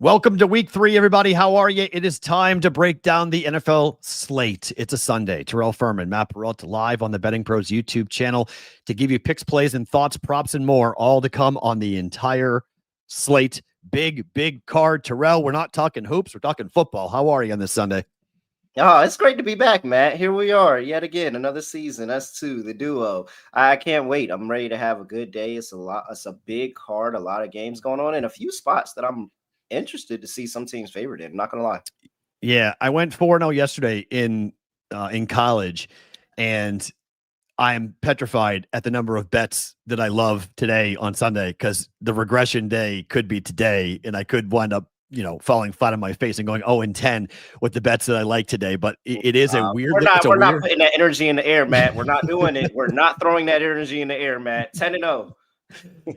Welcome to week 3, everybody. How are you? It is time to break down the NFL slate. It's a Sunday. Terrell, Furman, Matt Perrault live on the BettingPros YouTube channel to give you picks, plays, and thoughts, props, and more, all to come on the entire slate. Big card. Terrell, we're not talking hoops. We're talking football. How are you on this Sunday? Oh, it's great to be back, Matt. Here we are yet again, another season. Us two, the duo. I can't wait. I'm ready to have a good day. It's a big card, a lot of games going on, and a few spots that I'm interested to see some teams favored in. I'm not gonna lie. Yeah, I went 4-0 yesterday in college, and I'm petrified at the number of bets that I love today on Sunday because the regression day could be today, and I could wind up, falling flat on my face and going 0-10 with the bets that I like today. But it is a weird. We're not putting that energy in the air, Matt. We're not doing it. We're not throwing that energy in the air, Matt. 10-0.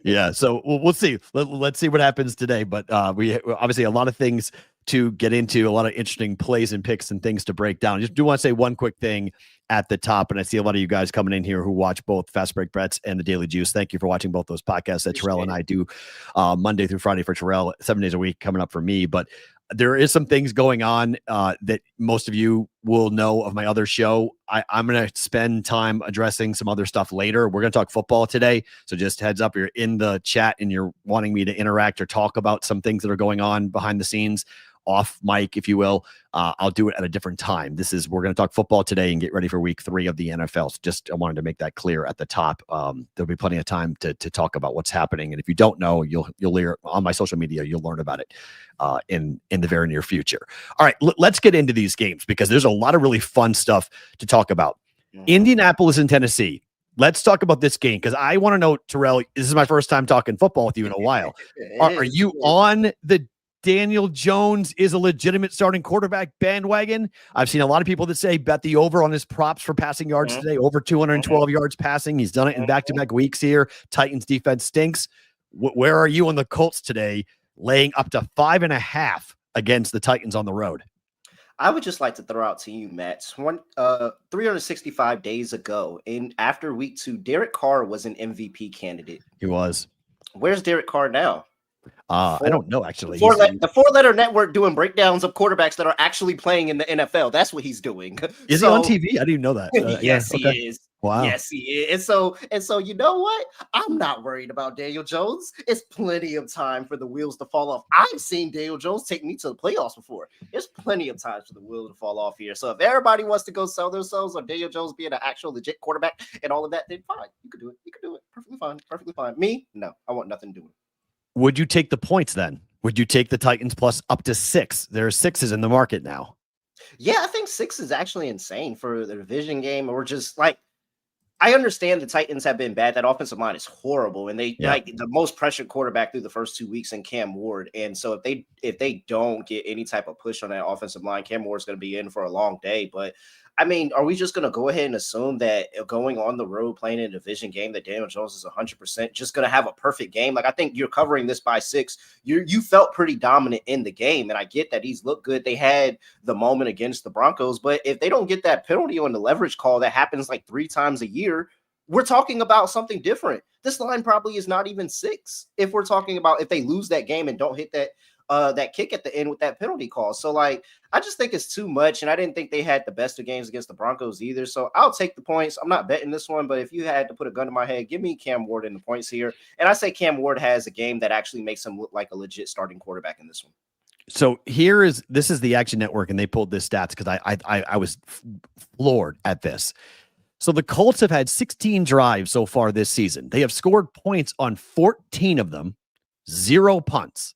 Yeah, so we'll see. Let's see what happens today. But we obviously a lot of things to get into, a lot of interesting plays and picks and things to break down. Just do want to say one quick thing at the top, and I see a lot of you guys coming in here who watch both Fast Break Bets and the Daily Juice. Thank you for watching both those podcasts that Terrell and I do Monday through Friday for Terrell, 7 days a week coming up for me. But there is some things going on that most of you will know of my other show. I'm going to spend time addressing some other stuff later. We're going to talk football today. So just heads up, you're in the chat and you're wanting me to interact or talk about some things that are going on behind the scenes, off mic, if you will. I'll do it at a different time. We're going to talk football today and get ready for week 3 of the NFL. So I wanted to make that clear at the top. There'll be plenty of time to talk about what's happening. And if you don't know, you'll learn on my social media, you'll learn about it in the very near future. All right, let's get into these games because there's a lot of really fun stuff to talk about. Indianapolis and Tennessee. Let's talk about this game because I want to know, Terrell, this is my first time talking football with you in a while. Are you on the Daniel Jones is a legitimate starting quarterback bandwagon? I've seen a lot of people that say bet the over on his props for passing yards today, over 212 yards passing. He's done it in back-to-back weeks here. Titans defense stinks. Where are you on the Colts today, laying up to 5.5 against the Titans on the road? I would just like to throw out to you, Matt, 365 days ago, after week 2, Derek Carr was an MVP candidate. He was. Where's Derek Carr now? I don't know, actually. The 4-letter network doing breakdowns of quarterbacks that are actually playing in the NFL. That's what he's doing. Is he on TV? I didn't even know that. Yes, he is. Wow. Yes, he is. And so you know what? I'm not worried about Daniel Jones. It's plenty of time for the wheels to fall off. I've seen Daniel Jones take me to the playoffs before. There's plenty of times for the wheel to fall off here. So if everybody wants to go sell themselves on Daniel Jones being an actual legit quarterback and all of that, then fine. You could do it. You could do it. Perfectly fine. Perfectly fine. Me? No. I want nothing to do with it. Would you take the points then? Would you take the Titans plus up to 6? There are 6s in the market now. Yeah, I think 6 is actually insane for the division game, or just like, I understand the Titans have been bad. That offensive line is horrible, and they like the most pressured quarterback through the first 2 weeks in Cam Ward. And so if they don't get any type of push on that offensive line, Cam Ward's going to be in for a long day. But I mean, are we just going to go ahead and assume that going on the road playing in a division game that Daniel Jones is 100% just going to have a perfect game? Like, I think you're covering this by 6. You felt pretty dominant in the game, and I get that he's looked good. They had the moment against the Broncos, but if they don't get that penalty on the leverage call that happens like 3 times a year, we're talking about something different. This line probably is not even 6 if we're talking about if they lose that game and don't hit that kick at the end with that penalty call. So like, I just think it's too much. And I didn't think they had the best of games against the Broncos either. So I'll take the points. I'm not betting this one, but if you had to put a gun to my head, give me Cam Ward in the points here. And I say Cam Ward has a game that actually makes him look like a legit starting quarterback in this one. So this is the Action Network, and they pulled this stats because I was floored at this. So the Colts have had 16 drives so far this season. They have scored points on 14 of them, 0 punts.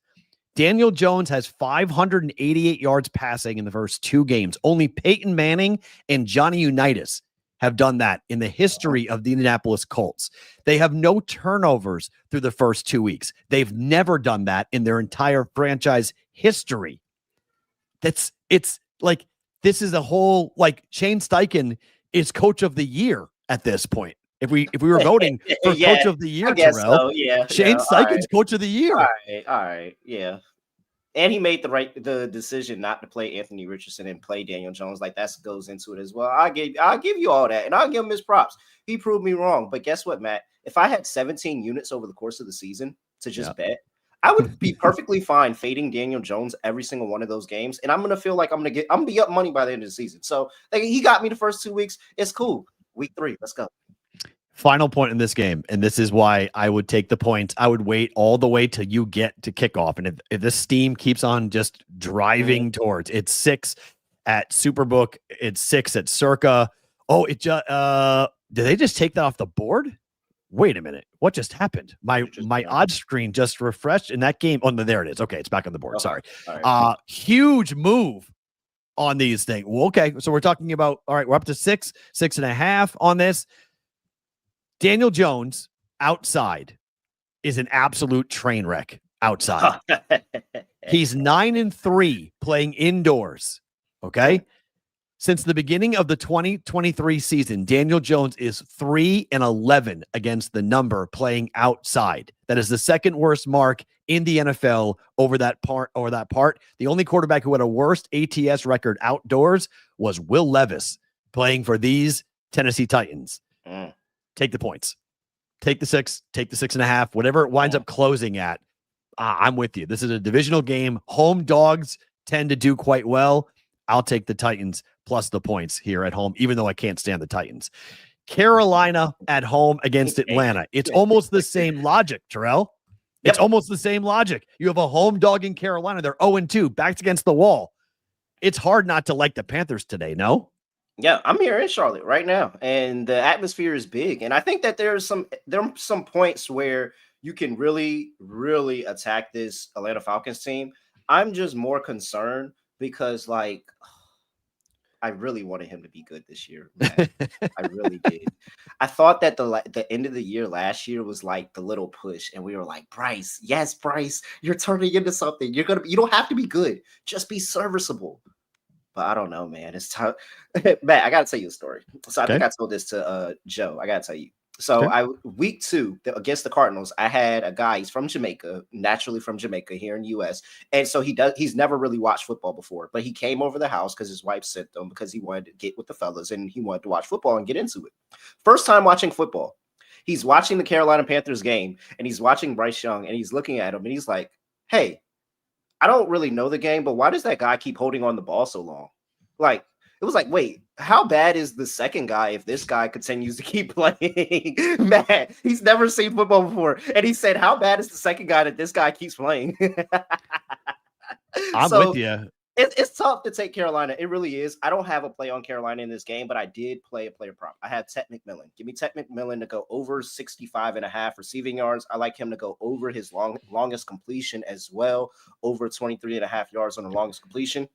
Daniel Jones has 588 yards passing in the first 2 games. Only Peyton Manning and Johnny Unitas have done that in the history of the Indianapolis Colts. They have no turnovers through the first 2 weeks. They've never done that in their entire franchise history. It's like, this is a whole, like, Shane Steichen is coach of the year at this point. If we were voting for coach of the year, Terrell, Shane Steichen's coach of the year. All right, yeah. And he made the decision not to play Anthony Richardson and play Daniel Jones. Like, that goes into it as well. I'll give you all that, and I'll give him his props. He proved me wrong. But guess what, Matt? If I had 17 units over the course of the season to just bet, I would be perfectly fine fading Daniel Jones every single one of those games, and I'm gonna feel like I'm gonna be up money by the end of the season. So like, he got me the first 2 weeks. It's cool. Week 3, let's go. Final point in this game, and this is why I would take the points. I would wait all the way till you get to kickoff, and if this steam keeps on just driving towards, it's 6 at Superbook, it's 6 at Circa. Oh, it just did they just take that off the board? Wait a minute. What just happened? My odds screen just refreshed in that game. Oh, no, there it is. Okay, it's back on the board. Sorry. Right. Huge move on these things. Well, okay, so we're talking about, all right, we're up to 6.5 on this. Daniel Jones outside is an absolute train wreck outside. He's 9-3 playing indoors. Okay. Since the beginning of the 2023 season, Daniel Jones is 3-11 against the number playing outside. That is the second worst mark in the NFL over that part. The only quarterback who had a worst ATS record outdoors was Will Levis playing for these Tennessee Titans. Take the points. Take the 6, take the 6.5, whatever it winds up closing at. I'm with you. This is a divisional game. Home dogs tend to do quite well. I'll take the Titans plus the points here at home, even though I can't stand the Titans. Carolina at home against Atlanta. It's almost the same logic, Terrell. It's almost the same logic. You have a home dog in Carolina. They're 0-2, backs against the wall. It's hard not to like the Panthers today, no? Yeah, I'm here in Charlotte right now, and the atmosphere is big. And I think that there are some points where you can really, really attack this Atlanta Falcons team. I'm just more concerned because, like, I really wanted him to be good this year. I really did. I thought that the end of the year last year was like the little push, and we were like, Bryce, yes, Bryce, you're turning into something. You don't have to be good, just be serviceable. But I don't know, man. It's tough. Matt, I gotta tell you a story. So I think I told this to Joe. I gotta tell you. So week 2 against the Cardinals, I had a guy. He's from Jamaica, naturally from Jamaica here in the U.S. And so he's never really watched football before, but he came over the house because his wife sent him because he wanted to get with the fellas and he wanted to watch football and get into it. First time watching football. He's watching the Carolina Panthers game and he's watching Bryce Young and he's looking at him and he's like, hey, I don't really know the game, but why does that guy keep holding on the ball so long? Like, it was like, wait, how bad is the second guy if this guy continues to keep playing? Man, he's never seen football before. And he said, how bad is the second guy that this guy keeps playing? I'm with you. It's tough to take Carolina. It really is. I don't have a play on Carolina in this game, but I did play a player prop. I had Ted McMillan. Give me Ted McMillan to go over 65.5 receiving yards. I like him to go over his longest completion as well, over 23.5 yards on the longest completion.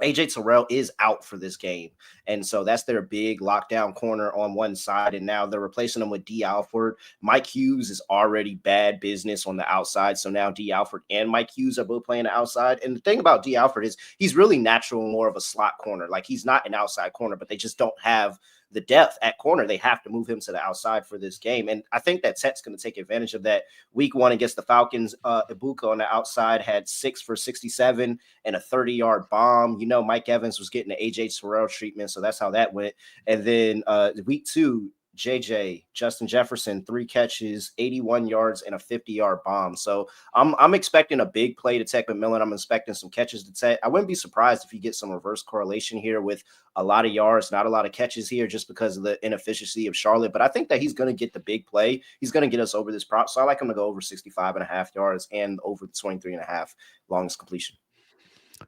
AJ Terrell is out for this game. And so that's their big lockdown corner on one side. And now they're replacing him with D. Alford. Mike Hughes is already bad business on the outside. So now D. Alford and Mike Hughes are both playing the outside. And the thing about D. Alford is he's really natural, more of a slot corner. Like, he's not an outside corner, but they just don't have the depth at corner. They have to move him to the outside for this game. And I think that Tet's going to take advantage of that. Week 1 against the Falcons, Ibuka on the outside had 6 for 67 and a 30-yard bomb. You know, Mike Evans was getting the AJ Terrell treatment, so that's how that went. And then week 2, Justin Jefferson, 3 catches, 81 yards, and a 50-yard bomb. So I'm expecting a big play to Ted McMillan. I'm expecting some catches to Ted. I wouldn't be surprised if you get some reverse correlation here with a lot of yards, not a lot of catches here, just because of the inefficiency of Charlotte. But I think that he's going to get the big play. He's going to get us over this prop. So I like him to go over 65.5 yards and over the 23.5 longest completion.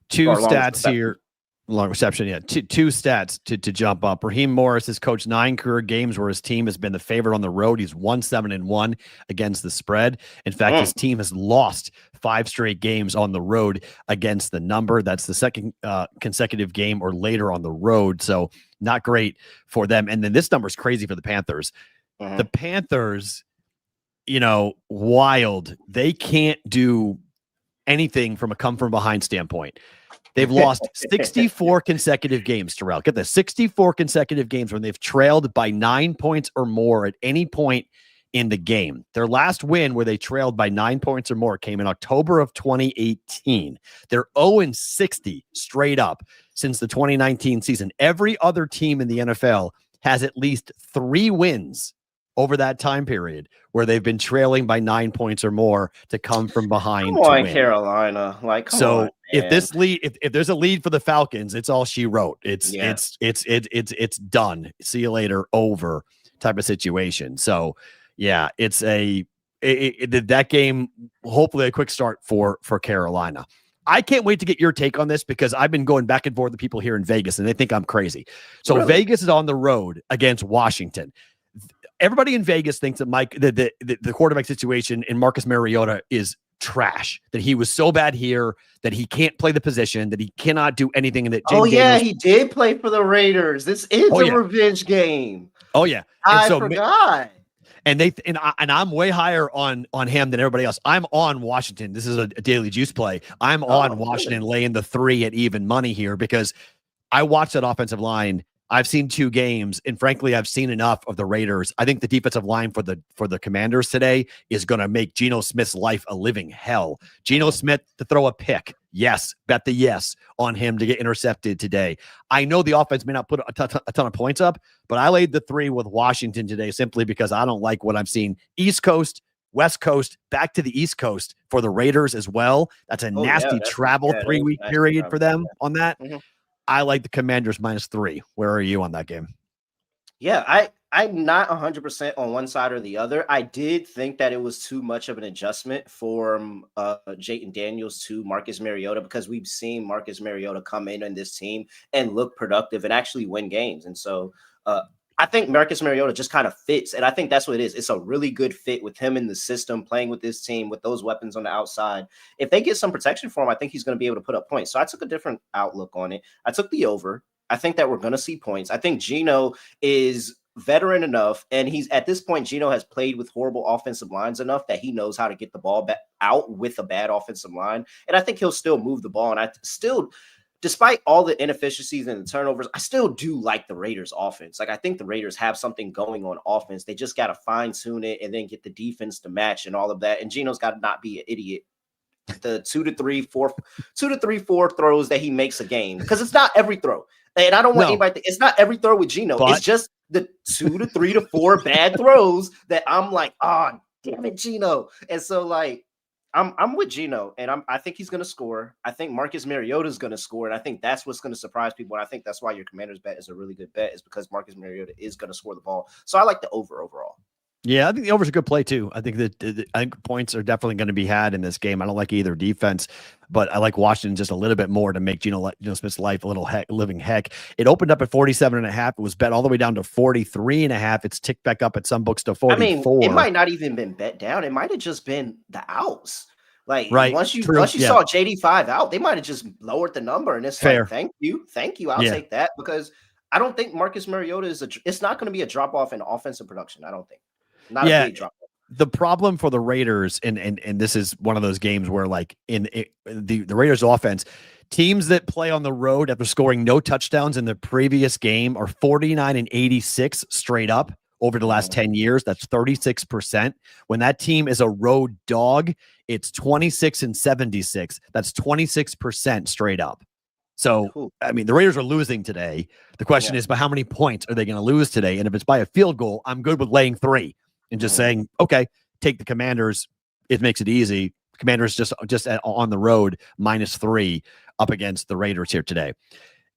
2 stats here. Long reception, yeah. Two stats to jump up. Raheem Morris has coached 9 career games where his team has been the favorite on the road. He's 1-7-1 against the spread. In fact, his team has lost 5 straight games on the road against the number. That's the second consecutive game or later on the road. So not great for them. And then this number is crazy for the Panthers. The Panthers, wild. They can't do anything from a come from behind standpoint. They've lost 64 consecutive games, Terrell. Get this, 64 consecutive games when they've trailed by 9 points or more at any point in the game. Their last win where they trailed by 9 points or more came in October of 2018. They're 0-60 straight up since the 2019 season. Every other team in the NFL has at least 3 wins over that time period where they've been trailing by 9 points or more to come from behind Come to on, win. Carolina. Like, come so on, if man. this lead, if there's a lead for the Falcons, it's all she wrote. It's done. See you later, over type of situation. So yeah, it's that game, hopefully a quick start for Carolina. I can't wait to get your take on this because I've been going back and forth with people here in Vegas and they think I'm crazy. So Really? Vegas is on the road against Washington. Everybody in Vegas thinks that the quarterback situation in Marcus Mariota is trash, that he was so bad here that he can't play the position, that he cannot do anything. And that He did play for the Raiders. This is a revenge game. Oh yeah. I forgot. And I'm way higher on him than everybody else. I'm on Washington. This is a daily juice play. I'm on Washington laying the 3 at even money here because I watched that offensive line. I've seen 2 games, and frankly, I've seen enough of the Raiders. I think the defensive line for the Commanders today is going to make Geno Smith's life a living hell. Geno Smith to throw a pick. Yes, bet the yes on him to get intercepted today. I know the offense may not put a ton of points up, but I laid the 3 with Washington today simply because I don't like what I'm seeing. East Coast, West Coast, back to the East Coast for the Raiders as well. That's a nasty travel 3-week period for them on that. Mm-hmm. I like the Commanders -3. Where are you on that game? Yeah, I'm not 100% on one side or the other. I did think that it was too much of an adjustment from Jayden Daniels to Marcus Mariota because we've seen Marcus Mariota come in on this team and look productive and actually win games. And so I think Marcus Mariota just kind of fits. And I think that's what it is. It's a really good fit with him in the system, playing with this team, with those weapons on the outside. If they get some protection for him, I think he's going to be able to put up points. So I took a different outlook on it. I took the over. I think that we're going to see points. I think Geno is veteran enough, and he's at this point, Geno has played with horrible offensive lines enough that he knows how to get the ball back out with a bad offensive line. And I think he'll still move the ball. And I still, despite all the inefficiencies and the turnovers, I still do like the Raiders offense. Like, I think the Raiders have something going on offense. They just got to fine tune it and then get the defense to match and all of that. And Geno's got to not be an idiot. The 2 to 3, 4 throws that he makes a game, because it's not every throw. And I don't want anybody to, it's not every throw with Geno. It's just the 2 to 3 to 4 bad throws that I'm like, oh, damn it, Geno. And so, like, I'm with Geno, and I think he's going to score. I think Marcus Mariota is going to score, and I think that's what's going to surprise people. And I think that's why your Commanders bet is a really good bet, is because Marcus Mariota is going to score the ball. So I like the over overall. Yeah, I think the over is a good play too. I think that I think points are definitely going to be had in this game. I don't like either defense, but I like Washington just a little bit more to make Geno Smith's life a little living heck. It opened up at 47.5. It was bet all the way down to 43.5. It's ticked back up at some books to 44. I mean, it might not even been bet down. It might have just been the outs. Like, once you saw JD5 out, they might have just lowered the number, and it's fair. Like, thank you. I'll take that, because I don't think Marcus Mariota it's not going to be a drop off in offensive production. I don't think. Not a big drop. The problem for the Raiders, and this is one of those games where, like, the Raiders offense, teams that play on the road after scoring no touchdowns in the previous game are 49-86 straight up over the last 10 years. That's 36%. When that team is a road dog, it's 26-76. That's 26% straight up. So, I mean, the Raiders are losing today. The question is, by how many points are they going to lose today? And if it's by a field goal, I'm good with laying 3 and just saying, okay, take the Commanders. It makes it easy. Commanders just on the road -3 up against the Raiders here today.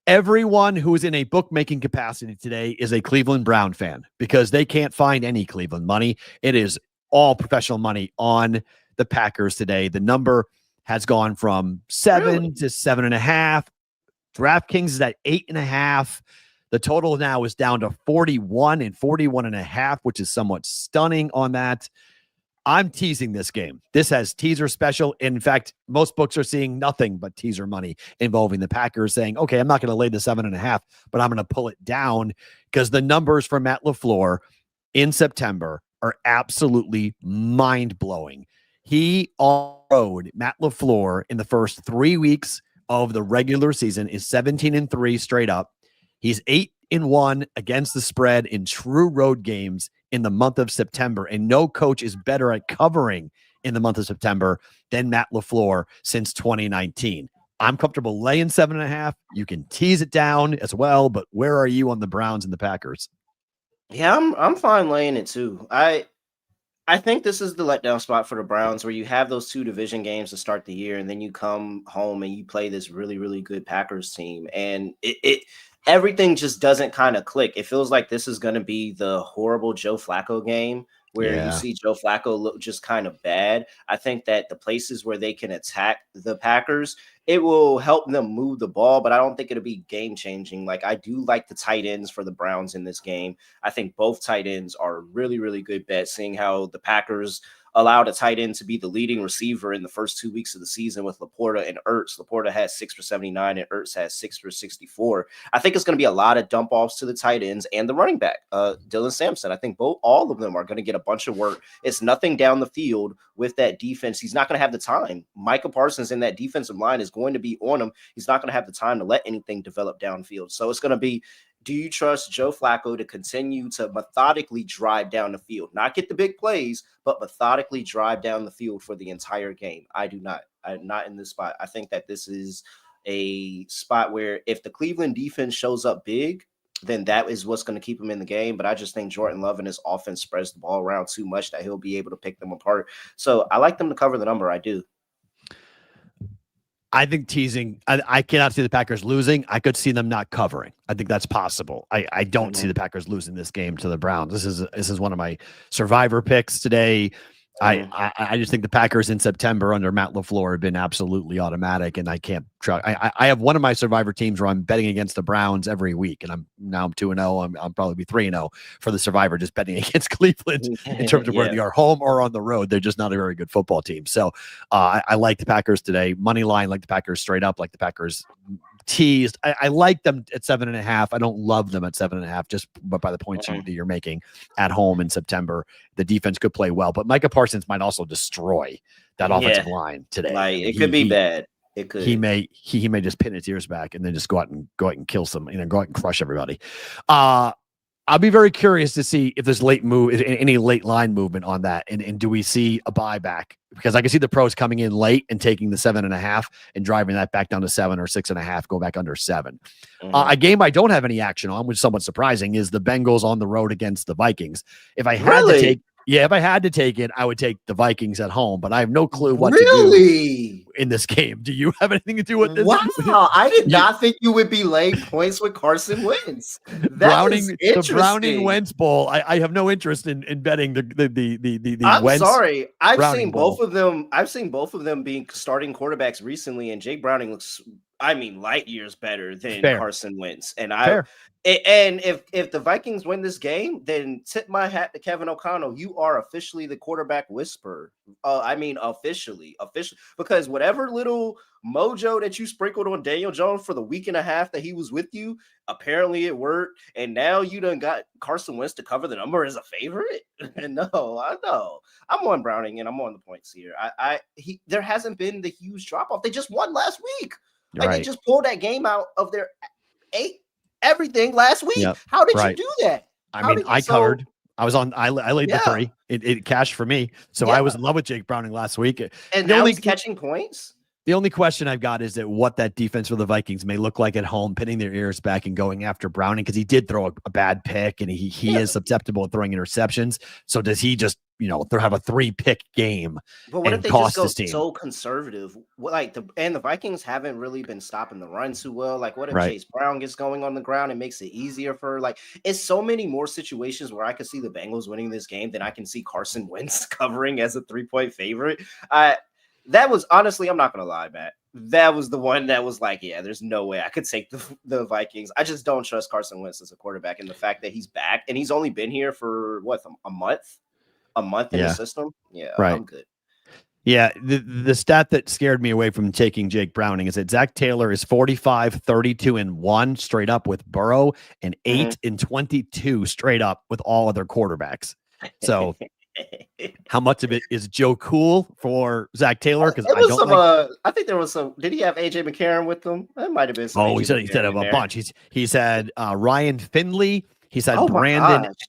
Everyone who is in a bookmaking capacity today is a Cleveland Brown fan, because they can't find any Cleveland money. It is all professional money on the Packers today. The number has gone from 7 to 7.5. DraftKings is at 8.5. The total now is down to 41 and 41.5, which is somewhat stunning on that. I'm teasing this game. This has teaser special. In fact, most books are seeing nothing but teaser money involving the Packers, saying, okay, I'm not going to lay the 7.5, but I'm going to pull it down, because the numbers for Matt LaFleur in September are absolutely mind-blowing. He on the road, Matt LaFleur, in the first 3 weeks of the regular season is 17-3 straight up. He's 8-1 against the spread in true road games in the month of September, and no coach is better at covering in the month of September than Matt LaFleur since 2019. I'm comfortable laying 7.5. You can tease it down as well, but where are you on the Browns and the Packers? Yeah, I'm fine laying it too. I think this is the letdown spot for the Browns where you have those two division games to start the year, and then you come home and you play this really, really good Packers team. And it everything just doesn't kind of click. It feels like this is going to be the horrible Joe Flacco game where you Yeah. see Joe Flacco look just kind of bad. I think that the places where they can attack the Packers, it will help them move the ball, but I don't think it'll be game changing. Like, I do like the tight ends for the Browns in this game. I think both tight ends are really, really good bets, seeing how the Packers allowed a tight end to be the leading receiver in the first 2 weeks of the season with Laporta and Ertz. Laporta has 6 for 79 and Ertz has 6 for 64. I think it's going to be a lot of dump offs to the tight ends and the running back, Dylan Sampson. I think all of them are going to get a bunch of work. It's nothing down the field with that defense. He's not going to have the time. Micah Parsons in that defensive line is going to be on him. He's not going to have the time to let anything develop downfield. So it's going to be, do you trust Joe Flacco to continue to methodically drive down the field? Not get the big plays, but methodically drive down the field for the entire game. I do not. I'm not in this spot. I think that this is a spot where if the Cleveland defense shows up big, then that is what's going to keep him in the game. But I just think Jordan Love and his offense spreads the ball around too much that he'll be able to pick them apart. So I like them to cover the number. I do. I think teasing. I cannot see the Packers losing. I could see them not covering. I think that's possible. I don't see the Packers losing this game to the Browns. This is one of my survivor picks today. I just think the Packers in September under Matt LaFleur have been absolutely automatic, and I can't try. I have one of my survivor teams where I'm betting against the Browns every week, and I'm 2-0. I'll probably be 3-0 for the survivor, just betting against Cleveland in terms of where they are home or on the road. They're just not a very good football team. So I like the Packers today. Money line, like the Packers straight up, like the Packers teased. I like them at 7.5. I don't love them at 7.5, just but by the points you're making at home in September, the defense could play well, but Micah Parsons might also destroy that offensive line today. Like, it could be bad. It could. He may just pin his ears back and then just go out and kill some, go out and crush everybody. I'll be very curious to see if there's any late line movement on that. And do we see a buyback? Because I can see the pros coming in late and taking the 7.5 and driving that back down to 7 or 6.5, go back under 7. A game I don't have any action on, which is somewhat surprising, is the Bengals on the road against the Vikings. If I had to take it, I would take the Vikings at home, but I have no clue what to do in this game. Do you have anything to do with this? Wow, I did not think you would be laying points with Carson Wentz. The Browning Wentz Bowl. I have no interest in betting the I'm Wentz. Sorry, I've Browning seen Bowl. both of them. I've seen both of them being starting quarterbacks recently, and Jake Browning looks, light years better than Carson Wentz. And if the Vikings win this game, then tip my hat to Kevin O'Connell. You are officially the quarterback whisperer. Officially, because whatever little mojo that you sprinkled on Daniel Jones for the week and a half that he was with you, apparently it worked. And now you done got Carson Wentz to cover the number as a favorite. And no, I know I'm on Browning and I'm on the points here. There hasn't been the huge drop off. They just won last week. They just pulled that game out of their everything last week. Yep. How did you do that? I covered. I laid the 3. It cashed for me. So I was in love with Jake Browning last week. And now he's catching points. The only question I've got is that what that defense for the Vikings may look like at home, pinning their ears back and going after Browning, because he did throw a bad pick and he is susceptible to throwing interceptions. So does he just have a 3-pick game? But what if they just go so conservative? The Vikings haven't really been stopping the run too well. Like, what if Chase Brown gets going on the ground and makes it easier for it's so many more situations where I could see the Bengals winning this game than I can see Carson Wentz covering as a 3-point favorite. That was honestly, I'm not going to lie, Matt. That was the one that was there's no way I could take the Vikings. I just don't trust Carson Wentz as a quarterback, and the fact that he's back and he's only been here for a month in the system. Yeah, I'm good. Yeah, the stat that scared me away from taking Jake Browning is that Zach Taylor is 45-32-1 straight up with Burrow and 8-22 straight up with all other quarterbacks. So how much of it is Joe Cool for Zach Taylor? Because I think there was some. Did he have AJ McCarron with them? That might have been. He said a bunch. He's had Ryan Finley. He's had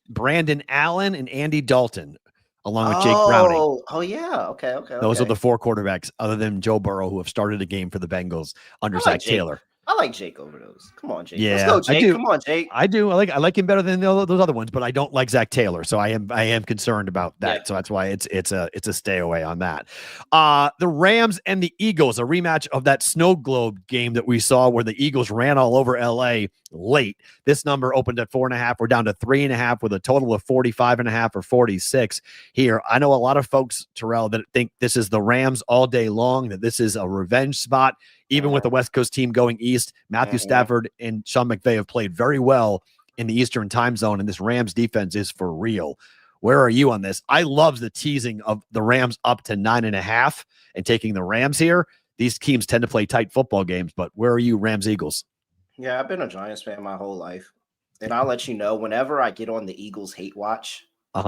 Brandon Allen and Andy Dalton, along with Jake Browning. Oh yeah. Okay. Those are the 4 quarterbacks other than Joe Burrow who have started a game for the Bengals under Zach Taylor. I like Jake over those. Come on, Jake. Let's Yeah, go, I Jake. do. Come on, Jake. I do. I like him better than those other ones, but I don't like Zach Taylor. So I am concerned about that. Yeah. So that's why it's a stay away on that. The Rams and the Eagles, a rematch of that snow globe game that we saw where the Eagles ran all over LA late. This number opened at 4.5. We're down to 3.5 with a total of 45.5 or 46 here. I know a lot of folks, Terrell, that think this is the Rams all day long, that this is a revenge spot. Even with the West Coast team going east, Matthew Stafford and Sean McVay have played very well in the Eastern time zone, and this Rams defense is for real. Where are you on this? I love the teasing of the Rams up to 9.5 and taking the Rams here. These teams tend to play tight football games, but where are you, Rams Eagles? Yeah, I've been a Giants fan my whole life. And I'll let you know, whenever I get on the Eagles hate watch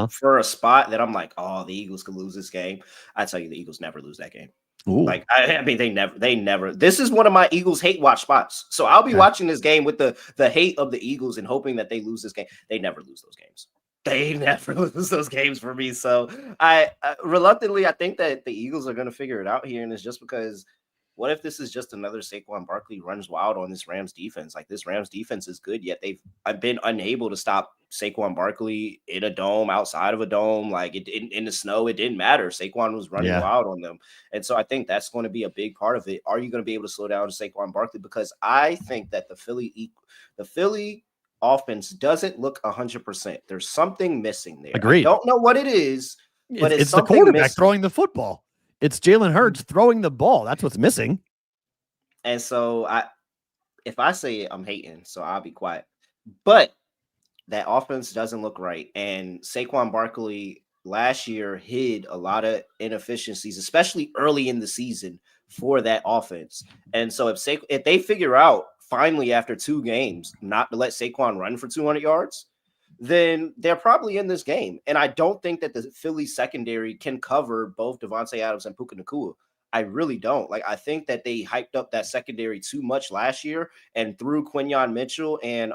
for a spot that I'm like, oh, the Eagles could lose this game, I tell you, the Eagles never lose that game. Ooh. Like, I mean, they never. This is one of my Eagles hate watch spots. So I'll be watching this game with the hate of the Eagles and hoping that they lose this game. They never lose those games. They never lose those games for me. So I reluctantly, I think that the Eagles are going to figure it out here. And it's just because, what if this is just another Saquon Barkley runs wild on this Rams defense? Like, this Rams defense is good, yet I've been unable to stop Saquon Barkley in a dome, outside of a dome, like in the snow. It didn't matter. Saquon was running wild on them. And so I think that's going to be a big part of it. Are you going to be able to slow down Saquon Barkley? Because I think that the Philly offense doesn't look 100%. There's something missing there. Agreed. I don't know what it is, but it's the quarterback throwing the football. It's Jalen Hurts throwing the ball. That's what's missing. And so if I say it, I'm hating, so I'll be quiet. But that offense doesn't look right. And Saquon Barkley last year hid a lot of inefficiencies, especially early in the season, for that offense. And so if they figure out finally after 2 games not to let Saquon run for 200 yards, then they're probably in this game. And I don't think that the Philly secondary can cover both Devontae Adams and Puka Nacua. I really don't. Like, I think that they hyped up that secondary too much last year and threw Quinyon Mitchell and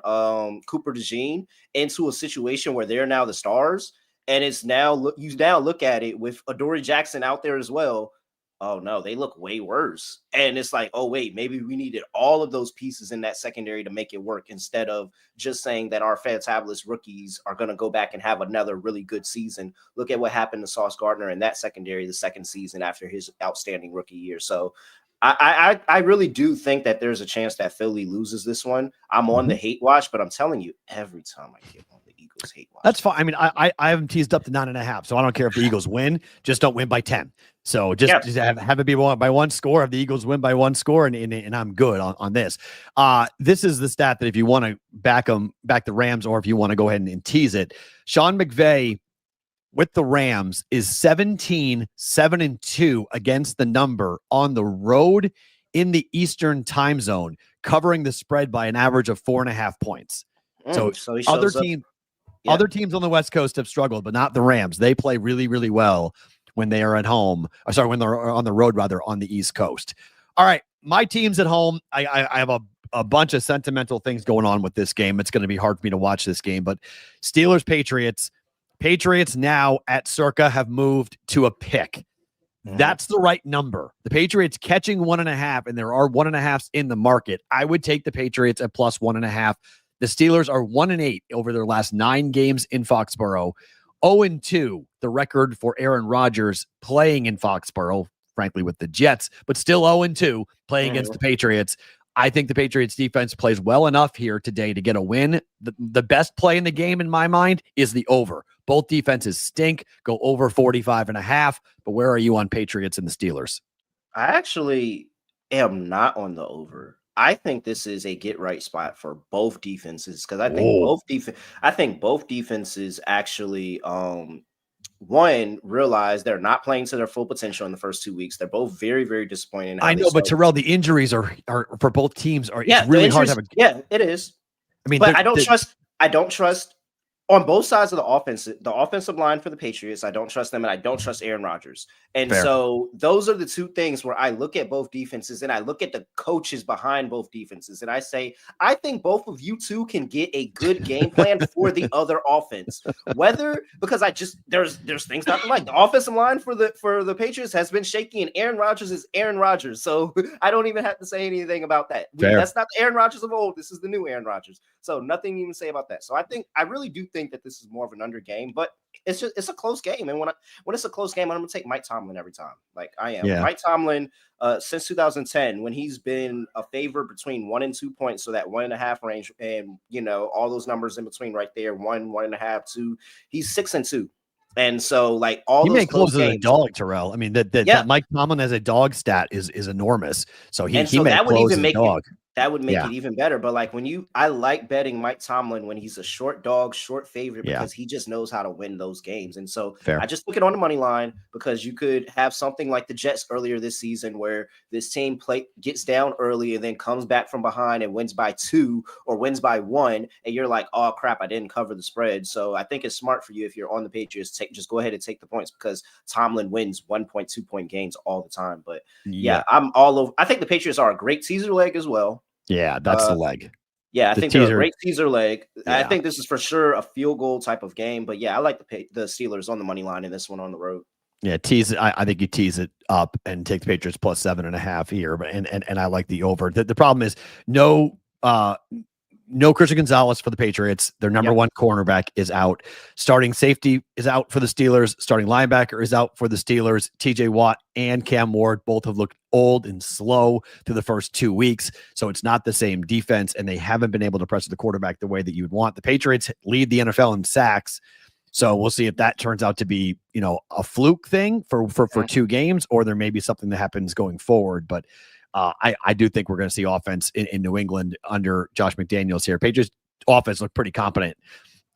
Cooper DeJean into a situation where they're now the stars. And it's now you now look at it with Adoree Jackson out there as well. Oh no, they look way worse. And it's like, oh wait, maybe we needed all of those pieces in that secondary to make it work, instead of just saying that our fantabulous rookies are going to go back and have another really good season. Look at what happened to Sauce Gardner in that secondary the second season after his outstanding rookie year. So I really do think that there's a chance that Philly loses this one. I'm on the hate watch, but I'm telling you, every time I get on the Eagles hate watch. That's fine. I mean, I haven't teased up to 9.5, so I don't care if the Eagles win. Just don't win by 10. So just have it be by one score. Have the Eagles win by one score, and I'm good on this. This is the stat that if you want to back the Rams, or if you want to go ahead and tease it, Sean McVay with the Rams is 17-7-2 against the number on the road in the Eastern time zone, covering the spread by an average of 4.5 points. So other teams on the West Coast have struggled, but not the Rams. They play really, really well when they are at home. When they're on the road, rather, on the East Coast. All right, my team's at home. I have a bunch of sentimental things going on with this game. It's going to be hard for me to watch this game, but Steelers-Patriots. Patriots now at circa have moved to a pick. That's the right number. The Patriots catching 1.5, and there are 1.5s in the market. I would take the Patriots at plus 1.5. The Steelers are 1-8 over their last 9 games in Foxborough. 0-2, the record for Aaron Rodgers playing in Foxborough, frankly, with the Jets, but still 0-2 playing against the Patriots. I think the Patriots defense plays well enough here today to get a win. The best play in the game, in my mind, is the over. Both defenses stink, go over 45.5. But where are you on Patriots and the Steelers? I actually am not on the over. I think this is a get right spot for both defenses, because I think both defenses actually one, realize they're not playing to their full potential in the first 2 weeks. They're both very, very disappointing. I know, but Terrell, the injuries are for both teams. It's really hard to have it is. I mean, but I don't trust on both sides of the offensive line for the Patriots, I don't trust them, and I don't trust Aaron Rodgers. And Fair. so those are the two things where I look at both defenses and I look at the coaches behind both defenses. And I say, I think both of you two can get a good game plan for the other offense. Because there's things not to like. The offensive line for the Patriots has been shaky, and Aaron Rodgers is Aaron Rodgers. So I don't even have to say anything about that. That's not the Aaron Rodgers of old. This is the new Aaron Rodgers. So nothing even to say about that. So I really do think that this is more of an under game, but it's a close game. And when it's a close game, I'm going to take Mike Tomlin every time. Like I am. Yeah. Mike Tomlin, since 2010, when he's been a favorite between 1 and 2 points, so that 1.5 range, and all those numbers in between right there, 1.5, 2, he's 6-2. And so, like all those close games, as a dog, Terrell. I mean, that Mike Tomlin as a dog stat is enormous. So he may close as a dog. That would make it even better. But like I like betting Mike Tomlin when he's a short dog, short favorite, because he just knows how to win those games. And so I just took it on the money line, because you could have something like the Jets earlier this season where this team gets down early and then comes back from behind and wins by 2 or wins by 1. And you're like, oh crap, I didn't cover the spread. So I think it's smart for you, if you're on the Patriots, just go ahead and take the points, because Tomlin wins 1.2 point games all the time. But I'm all over. I think the Patriots are a great teaser leg as well. Yeah, that's the leg. Yeah, I think they're a great teaser leg. Yeah. I think this is for sure a field goal type of game. But yeah, I like the Steelers on the money line in this one on the road. Yeah, tease it. I think you tease it up and take the Patriots plus 7.5 here. But and I like the over. The problem is no Christian Gonzalez for the Patriots. Their number one cornerback is out. Starting safety is out for the Steelers. Starting linebacker is out for the Steelers. TJ Watt and Cam Ward both have looked old and slow through the first 2 weeks. So it's not the same defense, and they haven't been able to pressure the quarterback the way that you'd want. The Patriots lead the NFL in sacks. So we'll see if that turns out to be, a fluke thing for 2 games, or there may be something that happens going forward. But I do think we're going to see offense in New England under Josh McDaniels here. Patriots offense looked pretty competent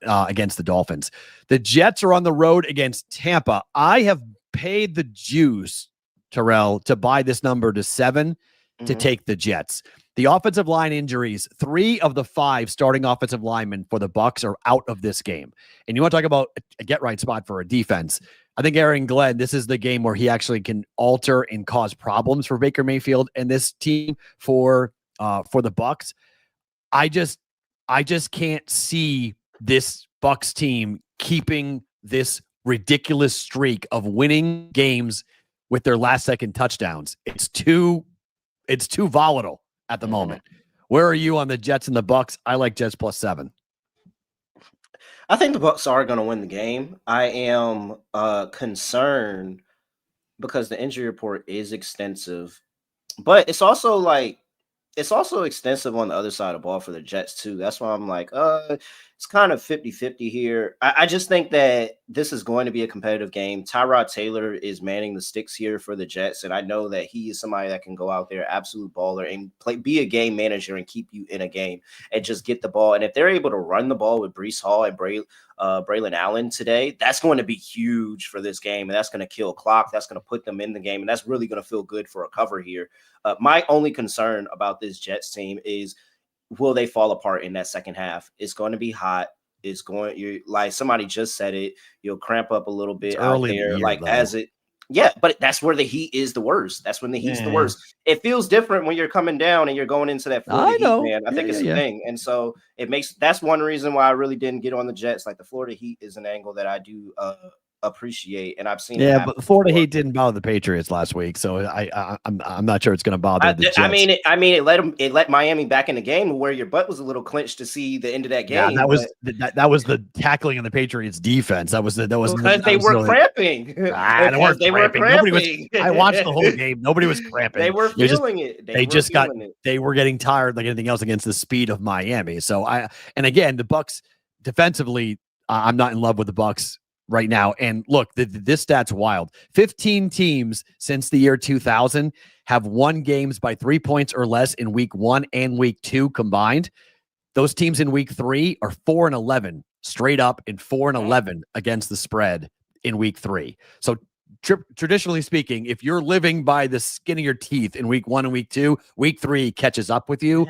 against the Dolphins. The Jets are on the road against Tampa. I have paid the juice, Terrell, to buy this number to 7 to take the Jets. The offensive line injuries, 3 of the 5 starting offensive linemen for the Bucs are out of this game. And you want to talk about a get-right spot for a defense. I think Aaron Glenn, this is the game where he actually can alter and cause problems for Baker Mayfield and this team for the Bucs. I just can't see this Bucs team keeping this ridiculous streak of winning games with their last-second touchdowns. It's too volatile at the moment. Where are you on the Jets and the Bucs? I like Jets plus 7. I think the Bucs are going to win the game. I am concerned because the injury report is extensive, but it's also extensive on the other side of the ball for the Jets too. That's why I'm like, it's kind of 50-50 here. I just think that this is going to be a competitive game. Tyrod Taylor is manning the sticks here for the Jets, and I know that he is somebody that can go out there, absolute baller, and be a game manager and keep you in a game and just get the ball. And if they're able to run the ball with Breece Hall and Braylon Allen today, that's going to be huge for this game, and that's going to kill clock. That's going to put them in the game, and that's really going to feel good for a cover here. My only concern about this Jets team is, will they fall apart in that second half? It's going to be hot. You're like somebody just said it. You'll cramp up a little bit out there, but that's where the heat is the worst. That's when the heat's the worst. It feels different when you're coming down and you're going into that Florida heat, man. I think it's a thing. And so that's one reason why I really didn't get on the Jets. Like the Florida heat is an angle that I do appreciate, and I've seen. Yeah, but the Florida heat didn't bother the Patriots last week, so I'm not sure it's going to bother the Jets. It let Miami back in the game where your butt was a little clenched to see the end of that game. Yeah, that was the tackling in the Patriots defense. That was because they were cramping. They were cramping. I watched the whole game. Nobody was cramping. They were feeling it. They were getting tired like anything else against the speed of Miami. So and again, the Bucs defensively, I'm not in love with the Bucs right now. And look, this stat's wild. 15 teams since the year 2000 have won games by 3 points or less in week 1 and week 2 combined. Those teams in week 3 are 4-11 straight up and 4-11 against the spread in week 3. So traditionally speaking, if you're living by the skin of your teeth in week 1 and week 2, week 3 catches up with you.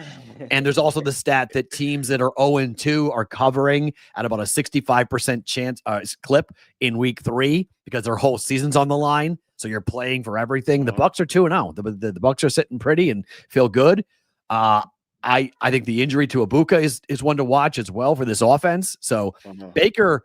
And there's also the stat that teams that are 0-2 are covering at about a 65% chance clip in week 3 because their whole season's on the line. So you're playing for everything. The Bucs are 2-0. The Bucs are sitting pretty and feel good. I think the injury to Ibuka is one to watch as well for this offense. So Baker,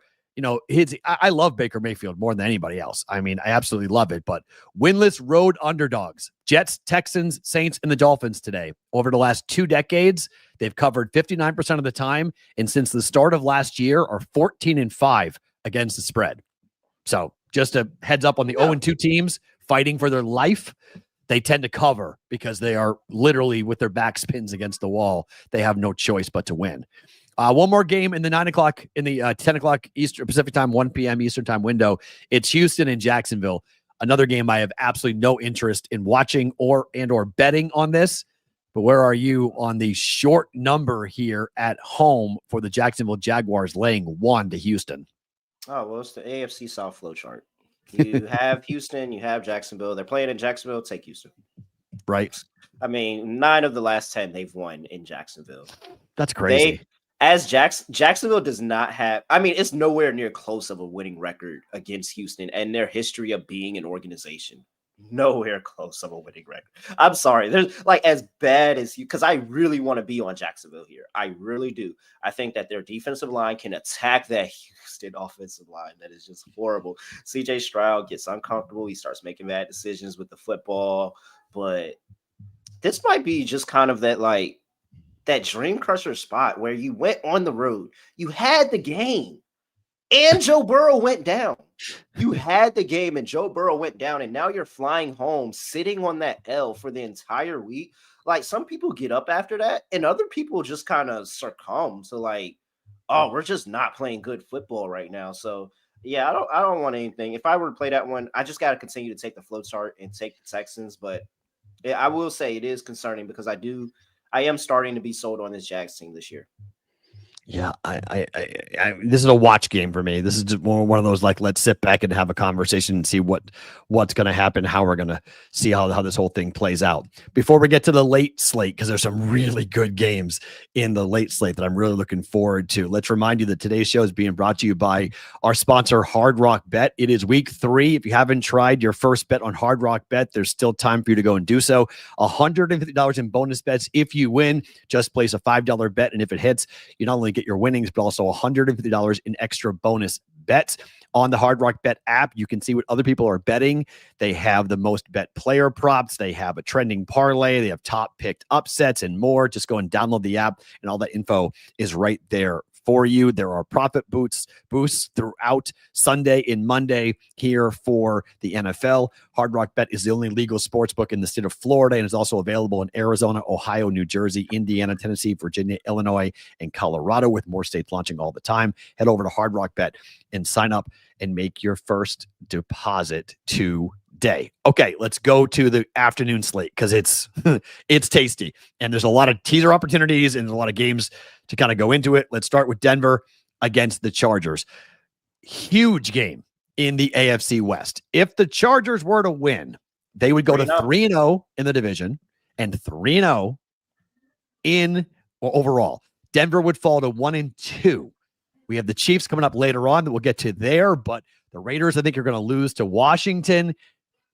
I love Baker Mayfield more than anybody else. I mean, I absolutely love it. But winless road underdogs, Jets, Texans, Saints, and the Dolphins today. Over the last 2 decades, they've covered 59% of the time. And since the start of last year are 14-5 against the spread. So just a heads up on the 0-2 teams fighting for their life. They tend to cover because they are literally with their backs pinned against the wall. They have no choice but to win. One more game in the 9 o'clock, in the 10 o'clock Eastern Pacific time, 1 p.m. Eastern time window. It's Houston and Jacksonville. Another game I have absolutely no interest in watching or betting on this. But where are you on the short number here at home for the Jacksonville Jaguars laying 1 to Houston? Oh, well, it's the AFC South flow chart. You have Houston, you have Jacksonville. They're playing in Jacksonville. Take Houston. Right. I mean, 9 of the last 10 they've won in Jacksonville. That's crazy. Jacksonville does not have, I mean, it's nowhere near close of a winning record against Houston and their history of being an organization. Nowhere close of a winning record. I'm sorry. There's like as bad as you, because I really want to be on Jacksonville here. I really do. I think that their defensive line can attack that Houston offensive line. That is just horrible. CJ Stroud gets uncomfortable. He starts making bad decisions with the football. But this might be just kind of that dream crusher spot where you went on the road. You had the game. And Joe Burrow went down. You had the game and Joe Burrow went down, and now you're flying home, sitting on that L for the entire week. Like, some people get up after that, and other people just kind of succumb to we're just not playing good football right now. So yeah, I don't want anything. If I were to play that one, I just got to continue to take the float chart and take the Texans. But yeah, I will say it is concerning because I am starting to be sold on this Jags team this year. Yeah, this is a watch game for me. This is just one of those let's sit back and have a conversation and see what's going to happen, how we're going to see how this whole thing plays out. Before we get to the late slate, because there's some really good games in the late slate that I'm really looking forward to. Let's remind you that today's show is being brought to you by our sponsor, Hard Rock Bet. It is week 3. If you haven't tried your first bet on Hard Rock Bet, there's still time for you to go and do so. $150 in bonus bets if you win. Just place a $5 bet, and if it hits, you not only get your winnings, but also $150 in extra bonus bets. On the Hard Rock Bet app, you can see what other people are betting. They have the most bet player props. They have a trending parlay. They have top picked upsets and more. Just go and download the app, and all that info is right there for you. There are profit boosts throughout Sunday and Monday here for the NFL. Hard Rock Bet is the only legal sports book in the state of Florida and is also available in Arizona, Ohio, New Jersey, Indiana, Tennessee, Virginia, Illinois, and Colorado, with more states launching all the time. Head over to Hard Rock Bet and sign up and make your first deposit today. Okay, let's go to the afternoon slate because it's tasty and there's a lot of teaser opportunities and a lot of games to kind of go into it. Let's start with Denver against the Chargers. Huge game in the AFC West. If the Chargers were to win, they would go to 3-0 in the division and 3-0 overall. Denver would fall to 1-2. We have the Chiefs coming up later on that we'll get to there, but the Raiders, I think, are going to lose to Washington.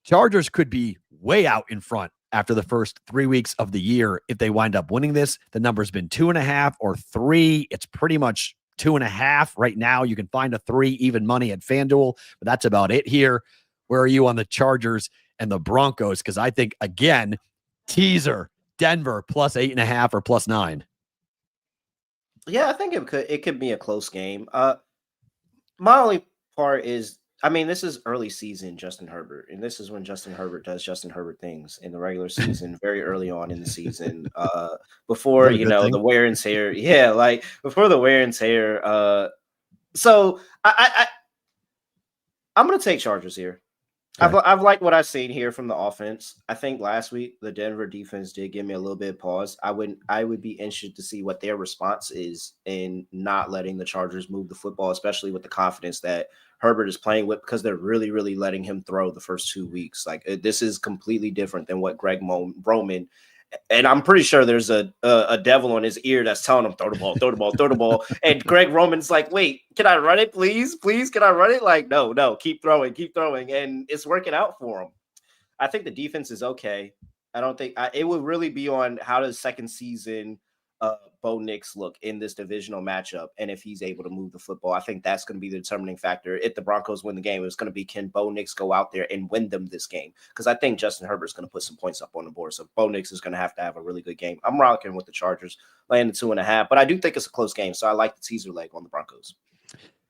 Chargers could be way out in front after the first 3 weeks of the year if they wind up winning this. The number's been 2.5 or 3. It's pretty much 2.5 right now. You can find a 3 even money at FanDuel, but that's about it here. Where are you on the Chargers and the Broncos? Because I think, again, teaser, Denver plus 8.5 or plus 9. Yeah, I think it could be a close game. My only part is, I mean, this is early season Justin Herbert, and this is when Justin Herbert does Justin Herbert things in the regular season, very early on in the season, before the wear and tear. Yeah, like before the wear and tear. So I'm gonna take Chargers here. Okay. I've liked what I've seen here from the offense. I think last week the Denver defense did give me a little bit of pause. I would be interested to see what their response is in not letting the Chargers move the football, especially with the confidence that Herbert is playing with, because they're really, really letting him throw the first 2 weeks. Like, this is completely different than what Roman. And I'm pretty sure there's a devil on his ear that's telling him, throw the ball, throw the ball, throw the ball. And Greg Roman's like, wait, can I run it? Please, can I run it? Like, no, keep throwing. And it's working out for him. I think the defense is okay. I don't think it would really be on how does second season Bo Nix look in this divisional matchup, and if he's able to move the football. I think that's going to be the determining factor. If the Broncos win the game, it's going to be, can Bo Nix go out there and win them this game? Because I think Justin Herbert's going to put some points up on the board. So Bo Nix is going to have a really good game. I'm rocking with the Chargers, laying the 2.5, but I do think it's a close game. So I like the teaser leg on the Broncos.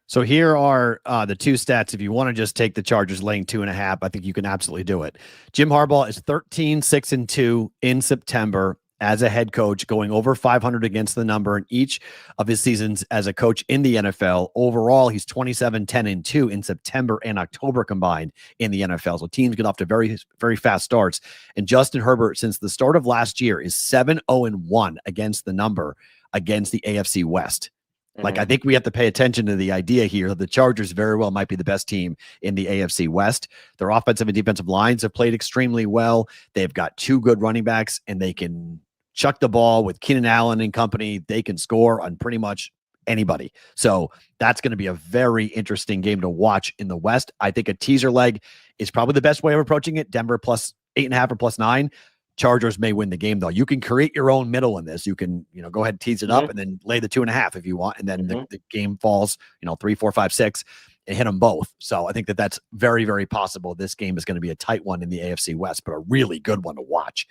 So here are the two stats. If you want to just take the Chargers laying 2.5, I think you can absolutely do it. Jim Harbaugh is 13-6-2 in September as a head coach, going over 500 against the number in each of his seasons as a coach in the NFL. Overall, he's 27-10-2 in September and October combined in the NFL. So teams get off to very, very fast starts. And Justin Herbert, since the start of last year, is 7-0-1 against the number against the AFC West. Like, I think we have to pay attention to the idea here. The Chargers very well might be the best team in the AFC West. Their offensive and defensive lines have played extremely well. They've got two good running backs, and they can chuck the ball with Keenan Allen and company. They can score on pretty much anybody. So that's going to be a very interesting game to watch in the West. I think a teaser leg is probably the best way of approaching it. Denver plus 8.5 or plus 9. Chargers may win the game, though. You can create your own middle in this. You can, go ahead and tease it up and then lay the 2.5 if you want. And then the game falls, 3, 4, 5, 6 and hit them both. So I think that's very, very possible. This game is going to be a tight one in the AFC West, but a really good one to watch.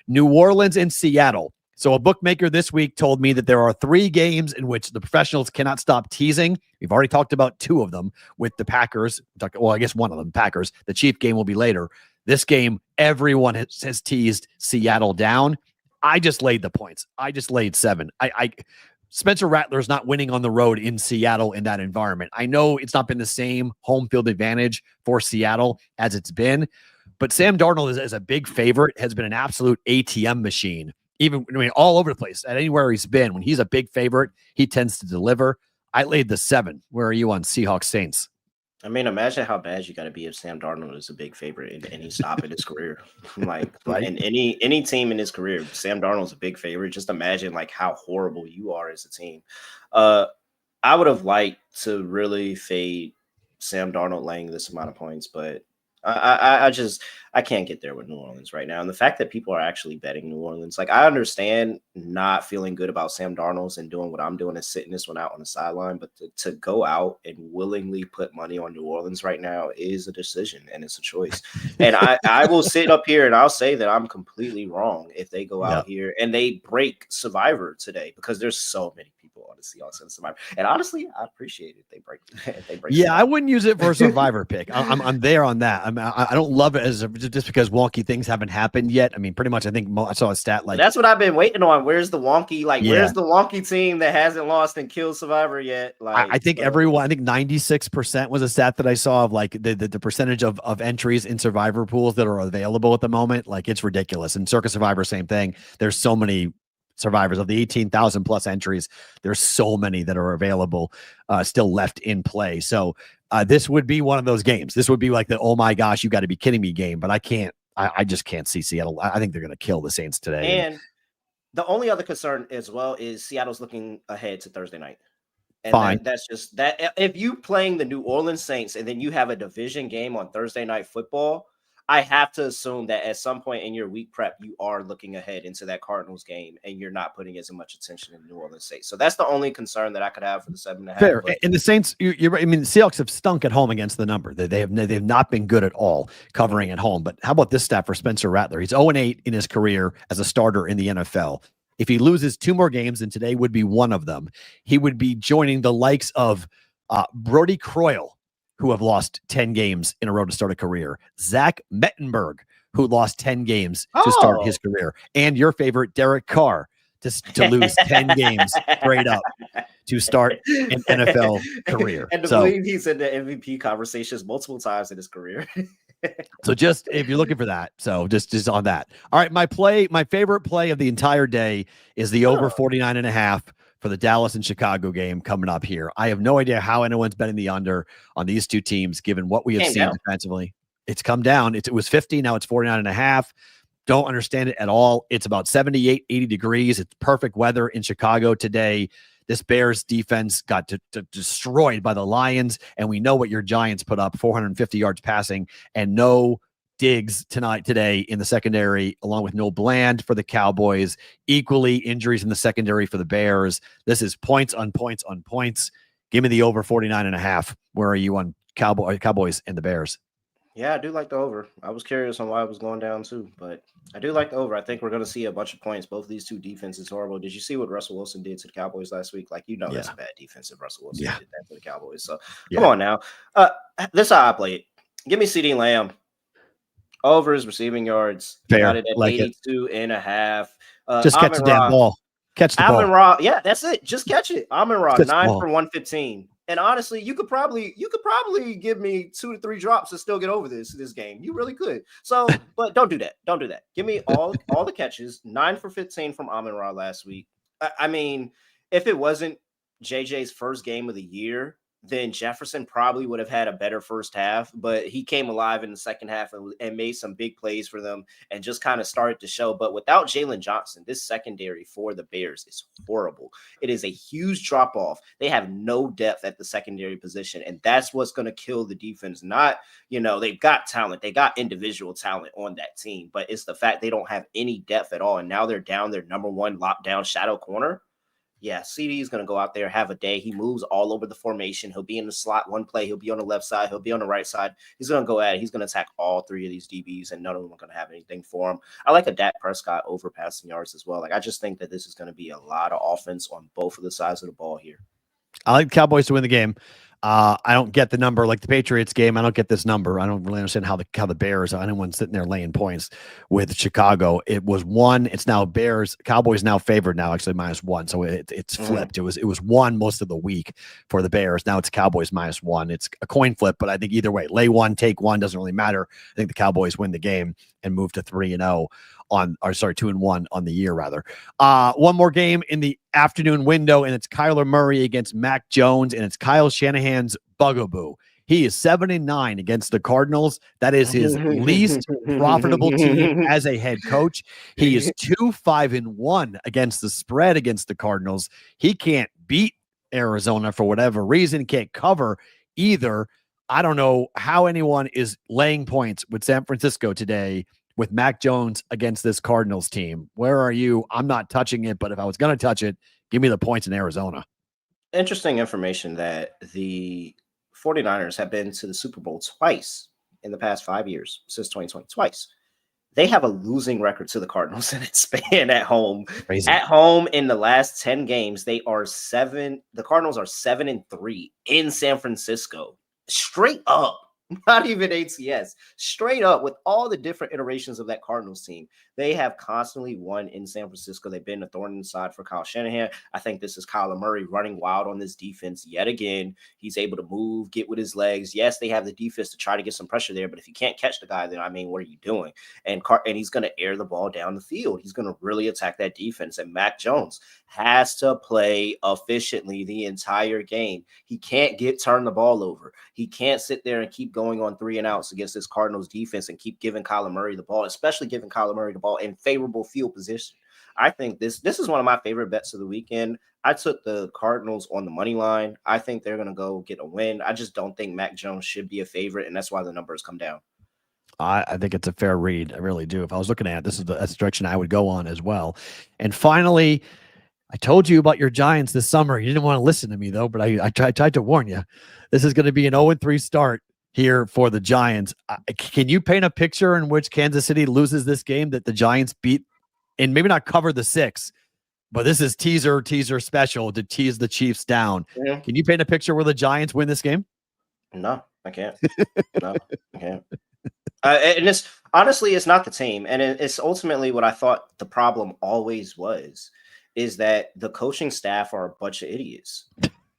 New Orleans and Seattle. So a bookmaker this week told me that there are 3 games in which the professionals cannot stop teasing. We've already talked about 2 of them with the Packers. Well, I guess one of them, Packers. The Chief game will be later. This game, everyone has teased Seattle down. I just laid the points. I just laid 7. Spencer Rattler's not winning on the road in Seattle in that environment. I know it's not been the same home field advantage for Seattle as it's been, but Sam Darnold is a big favorite, has been an absolute ATM machine. All over the place, at anywhere he's been. When he's a big favorite, he tends to deliver. I laid the 7. Where are you on Seahawks Saints? Imagine how bad you got to be if Sam Darnold is a big favorite in any stop in his career. Right? In any team in his career, Sam Darnold's a big favorite. Just imagine how horrible you are as a team. I would have liked to really fade Sam Darnold laying this amount of points, but I can't get there with New Orleans right now. And the fact that people are actually betting New Orleans, I understand not feeling good about Sam Darnold and doing what I'm doing and sitting this one out on the sideline, but to go out and willingly put money on New Orleans right now is a decision and it's a choice. And I will sit up here and I'll say that I'm completely wrong if they go out here and they break Survivor today, because there's so many people on the Seahawks and Survivor. And honestly, I appreciate it. They break. Yeah, Survivor. I wouldn't use it for a Survivor pick. I'm there on that. I don't love it as just because wonky things haven't happened yet. Pretty much. I think I saw a stat that's what I've been waiting on. Where's the wonky? Where's the wonky team that hasn't lost and killed Survivor yet? I think everyone. I think 96% was a stat that I saw of the percentage of entries in Survivor pools that are available at the moment. It's ridiculous. And Circus Survivor, same thing. There's so many Survivors of the 18,000 plus entries. There's so many that are available still left in play. So this would be one of those games. This would be the, oh my gosh, you got to be kidding me game. But I just can't see Seattle. I think they're going to kill the Saints today. And the only other concern as well is Seattle's looking ahead to Thursday night. And fine. That's just that. If you playing the New Orleans Saints and then you have a division game on Thursday Night Football, I have to assume that at some point in your week prep, you are looking ahead into that Cardinals game and you're not putting as much attention in New Orleans Saints. So that's the only concern that I could have for the 7.5. Fair. And the Saints, you're right. The Seahawks have stunk at home against the number. They've not been good at all covering at home. But how about this stat for Spencer Rattler? He's 0-8 in his career as a starter in the NFL. If he loses 2 more games, and today would be one of them, he would be joining the likes of Brody Croyle, who have lost 10 games in a row to start a career. Zach Mettenberg, who lost 10 games to start his career. And your favorite, Derek Carr, to lose 10 games straight up to start an NFL career. And to believe he's in the MVP conversations multiple times in his career. So just if you're looking for that, so just on that. All right, my favorite play of the entire day is the over 49.5 for the Dallas and Chicago game coming up here. I have no idea how anyone's betting the under on these two teams, given what we have seen defensively. It's come down. It was 50. Now it's 49.5. Don't understand it at all. It's about 78, 80 degrees. It's perfect weather in Chicago today. This Bears defense got destroyed by the Lions, and we know what your Giants put up, 450 yards passing, and no Diggs today in the secondary, along with no Bland for the Cowboys. Equally, injuries in the secondary for the Bears. This is points on points on points. Give me the over 49.5. Where are you on Cowboys and the Bears? Yeah, I do like the over. I was curious on why it was going down too, but I do like the over. I think we're going to see a bunch of points. Both of these two defenses horrible. Did you see what Russell Wilson did to the Cowboys last week? Like, that's a bad defense if Russell Wilson did that to the Cowboys. So come on now. This is how I play it. Give me CeeDee Lamb. Over his receiving yards. Fair. Got it at like 82.5. Just catch the damn ball. Catch the ball. Amon-Ra, yeah, that's it. Just catch it. Amon-Ra, 9 for 115. And honestly, you could probably give me 2 to 3 drops to still get over this game. You really could. So, but don't do that. Don't do that. Give me all the catches. 9 for 15 from Amon-Ra last week. I mean, if it wasn't JJ's first game of the year, then Jefferson probably would have had a better first half, but he came alive in the second half and made some big plays for them and just kind of started to show. But without Jalen Johnson, this secondary for the Bears is horrible. It is a huge drop off. They have no depth at the secondary position, and that's what's going to kill the defense. Not, they've got talent. They got individual talent on that team, but it's the fact they don't have any depth at all. And now they're down their number one lockdown shadow corner. Yeah, CD is going to go out there, have a day. He moves all over the formation. He'll be in the slot one play. He'll be on the left side. He'll be on the right side. He's going to go at it. He's going to attack all 3 of these DBs, and none of them are going to have anything for him. I like a Dak Prescott over passing yards as well. Like, I just think that this is going to be a lot of offense on both of the sides of the ball here. I like the Cowboys to win the game. I don't get the number like the Patriots game. I don't get this number. I don't really understand how the Bears, anyone sitting there laying points with Chicago. It was 1. It's now Bears. Cowboys now favored now, actually -1. So it's flipped. It was 1 most of the week for the Bears. Now it's Cowboys -1. It's a coin flip, but I think either way, lay 1, take 1, doesn't really matter. I think the Cowboys win the game and move to 3-0 2-1 on the year rather. One more game in the afternoon window, and it's Kyler Murray against Mac Jones, and it's Kyle Shanahan's bugaboo. He is 7-9 against the Cardinals. That is his least profitable team as a head coach. He is 2-5-1 against the spread against the Cardinals. He can't beat Arizona for whatever reason, can't cover either. I don't know how anyone is laying points with San Francisco today with Mac Jones against this Cardinals team. Where are you? I'm not touching it, but if I was going to touch it, give me the points in Arizona. Interesting information that the 49ers have been to the Super Bowl twice in the past 5 years, since 2020, twice. They have a losing record to the Cardinals in its span at home. Crazy. At home in the last 10 games, the Cardinals are 7-3 in San Francisco. Straight up. Not even ATS, straight up with all the different iterations of that Cardinals team. They have constantly won in San Francisco. They've been a thorn in the side for Kyle Shanahan. I think this is Kyler Murray running wild on this defense yet again. He's able to move, get with his legs. Yes, they have the defense to try to get some pressure there, but if you can't catch the guy, then what are you doing? And he's going to air the ball down the field. He's going to really attack that defense. And Mac Jones has to play efficiently the entire game. He can't turn the ball over. He can't sit there and keep going on 3 and outs against this Cardinals defense and keep giving Kyler Murray the ball, especially giving Kyler Murray the ball in favorable field position. I think this is one of my favorite bets of the weekend. I took the Cardinals on the money line. I think they're going to go get a win. I just don't think Mac Jones should be a favorite, and that's why the numbers come down. I think it's a fair read. I really do. If I was looking at it, that's the direction I would go on as well. And finally, I told you about your Giants this summer. You didn't want to listen to me, though, but I tried to warn you. This is going to be an 0-3 start here for the Giants. Can you paint a picture in which Kansas City loses this game that the Giants beat and maybe not cover the 6, but this is teaser special to tease the Chiefs down. Yeah. Can you paint a picture where the Giants win this game? No, I can't. No, I can't. And it's honestly, it's not the team. And it's ultimately what I thought the problem always was, is that the coaching staff are a bunch of idiots.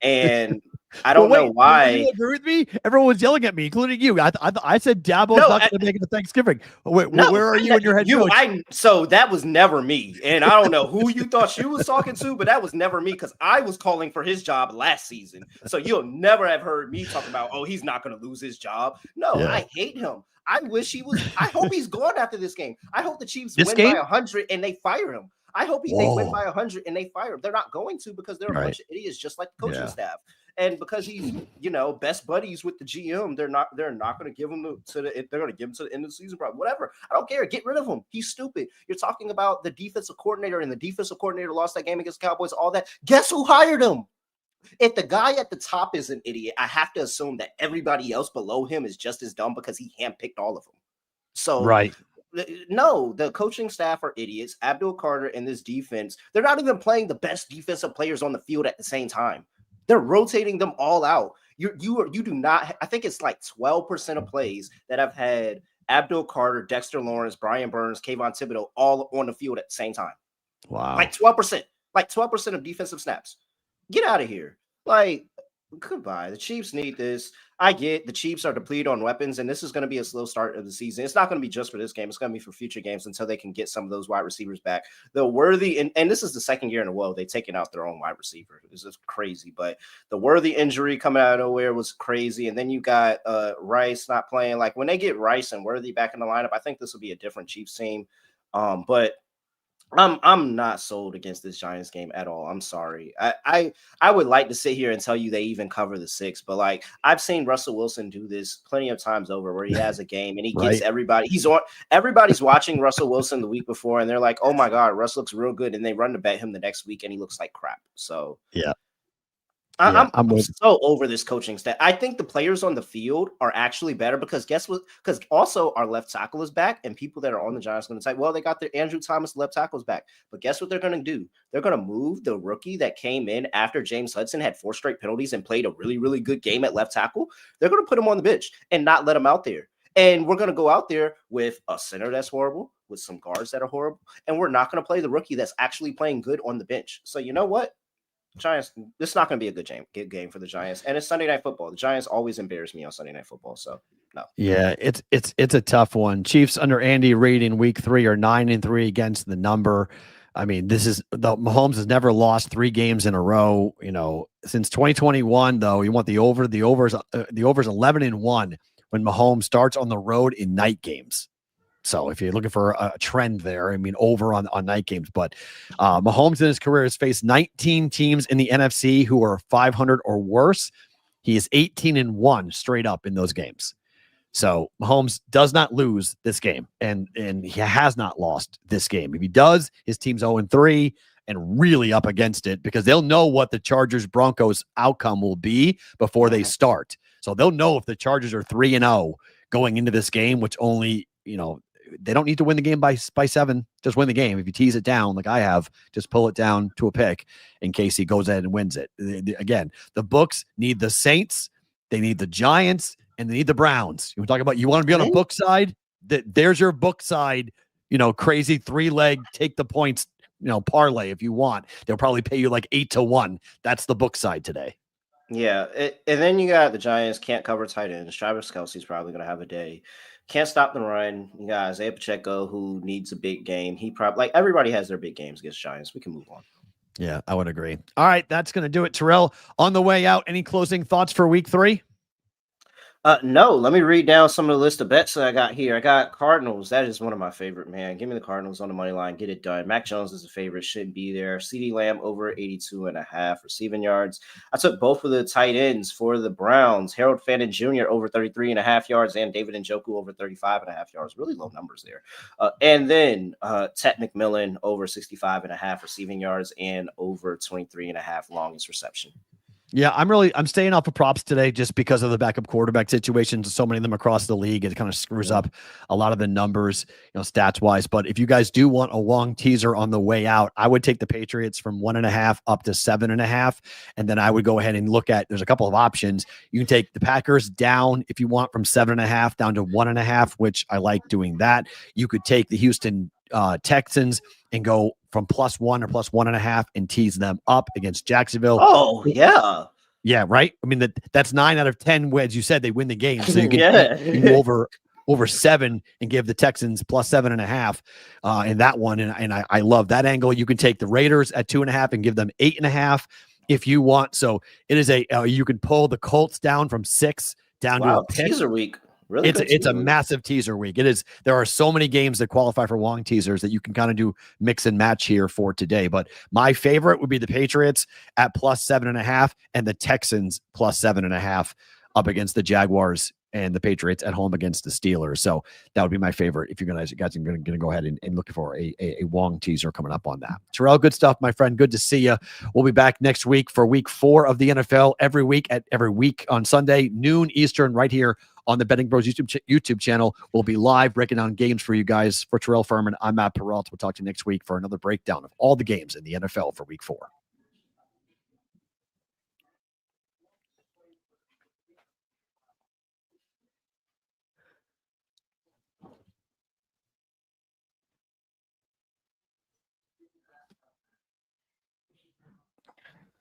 And I don't know wait, you why. agree with me? Everyone was yelling at me, including you. I said Dabo's not going to make it to Thanksgiving. Where are you and your head coach? So that was never me, and I don't know who you thought you was talking to, but that was never me because I was calling for his job last season. So you'll never have heard me talk about, oh, he's not going to lose his job. No, I hate him. I wish he was. I hope he's gone after this game. I hope the Chiefs win by 100 and they fire him. I hope they win by 100 and they fire him. They're not going to because they're a bunch of idiots, just like the coaching staff. And because he's, best buddies with the GM, they're not going to give him they're going to give him to the end of the season, probably. Whatever. I don't care. Get rid of him. He's stupid. You're talking about the defensive coordinator, and the defensive coordinator lost that game against the Cowboys, all that. Guess who hired him? If the guy at the top is an idiot, I have to assume that everybody else below him is just as dumb because he handpicked all of them. So, no, the coaching staff are idiots. Abdul Carter and this defense, they're not even playing the best defensive players on the field at the same time. They're rotating them all out. You do not. I think it's like 12% of plays that have had Abdul Carter, Dexter Lawrence, Brian Burns, Kayvon Thibodeau all on the field at the same time. Wow, like 12%, like 12% of defensive snaps. Get out of here. Like, goodbye. The Chiefs need this. I get the Chiefs are depleted on weapons, and this is going to be a slow start of the season. It's not going to be just for this game. It's going to be for future games until they can get some of those wide receivers back. The Worthy, and this is the second year in a row they've taken out their own wide receiver. This is crazy, but the Worthy injury coming out of nowhere was crazy. And then you got Rice not playing. Like, when they get Rice and Worthy back in the lineup, I think this will be a different Chiefs team. But I'm not sold against this Giants game at all. I'm sorry. I would like to sit here and tell you they even cover the 6, but like I've seen Russell Wilson do this plenty of times over where he has a game and he gets everybody. Everybody's watching Russell Wilson the week before and they're like, oh my God, Russ looks real good. And they run to bet him the next week and he looks like crap. So I'm so over this coaching staff. I think the players on the field are actually better because guess what? Because also our left tackle is back, and people that are on the Giants are going to say, well, they got their Andrew Thomas left tackles back. But guess what they're going to do? They're going to move the rookie that came in after James Hudson had 4 straight penalties and played a really, really good game at left tackle. They're going to put him on the bench and not let him out there. And we're going to go out there with a center that's horrible, with some guards that are horrible, and we're not going to play the rookie that's actually playing good on the bench. So you know what? Giants, this is not going to be a good game for the Giants, and it's Sunday Night Football. The Giants always embarrass me on Sunday Night Football, so no. Yeah, it's a tough one. Chiefs under Andy Reid in Week 3 are 9-3 against the number. I mean, Mahomes has never lost 3 games in a row. Since 2021, though, you want the over. The over's 11-1 when Mahomes starts on the road in night games. So if you're looking for a trend there, I mean, over on night games. But Mahomes in his career has faced 19 teams in the NFC who are 500 or worse. He is 18-1 straight up in those games. So Mahomes does not lose this game, and he has not lost this game. If he does, his team's 0-3 and really up against it because they'll know what the Chargers-Broncos outcome will be before they start. So they'll know if the Chargers are 3-0 going into this game, which only, they don't need to win the game by 7. Just win the game. If you tease it down like I have, just pull it down to a pick in case he goes ahead and wins it. Again, the books need the Saints, they need the Giants, and they need the Browns. You want to be on a book side? There's your book side, crazy 3-leg, take the points, parlay if you want. They'll probably pay you like 8-1. That's the book side today. Yeah, and then you got the Giants can't cover tight ends. Travis Kelce's probably going to have a day. Can't stop the run. You got Isaiah Pacheco, who needs a big game. He probably everybody has their big games against Giants. We can move on. Yeah, I would agree. All right, that's going to do it. Terrell, on the way out, any closing thoughts for Week 3? No, let me read down some of the list of bets that I got here. I got Cardinals. That is one of my favorite, man. Give me the Cardinals on the money line. Get it done. Mac Jones is a favorite. Shouldn't be there. CeeDee Lamb over 82.5 receiving yards. I took both of the tight ends for the Browns. Harold Fannin Jr. over 33.5 yards and David Njoku over 35.5 yards. Really low numbers there. And then Ted McMillan over 65.5 receiving yards and over 23.5 longest reception. Yeah, I'm staying off of props today just because of the backup quarterback situations. So many of them across the league. It kind of screws up a lot of the numbers, stats wise. But if you guys do want a long teaser on the way out, I would take the Patriots from 1.5 up to 7.5. And then I would go ahead and look at, there's a couple of options. You can take the Packers down if you want from 7.5 down to 1.5, which I like doing that. You could take the Houston Texans and go from +1 or +1.5 and tease them up against Jacksonville. Oh, yeah. Yeah, right. I mean, that's 9 out of 10. As you said, they win the game, so you can Yeah. go over 7 and give the Texans plus 7.5 in that one. And I love that angle. You can take the Raiders at 2.5 and give them 8.5 if you want. So it is you can pull the Colts down from 6 down to a pick. Teaser week. Really, it's a massive teaser week. It is. There are so many games that qualify for Wong teasers that you can kind of do mix and match here for today. But my favorite would be the Patriots at plus 7.5 and the Texans plus 7.5 up against the Jaguars and the Patriots at home against the Steelers. So that would be my favorite. If you're guys are going to go ahead and look for a Wong teaser coming up on that. Terrell, good stuff, my friend. Good to see you. We'll be back next week for week 4 of the NFL every week on Sunday, noon Eastern, right here on the Betting Bros YouTube channel. We'll be live breaking down games for you guys. For Terrell Furman, I'm Matt Perrault. We'll talk to you next week for another breakdown of all the games in the NFL for week 4.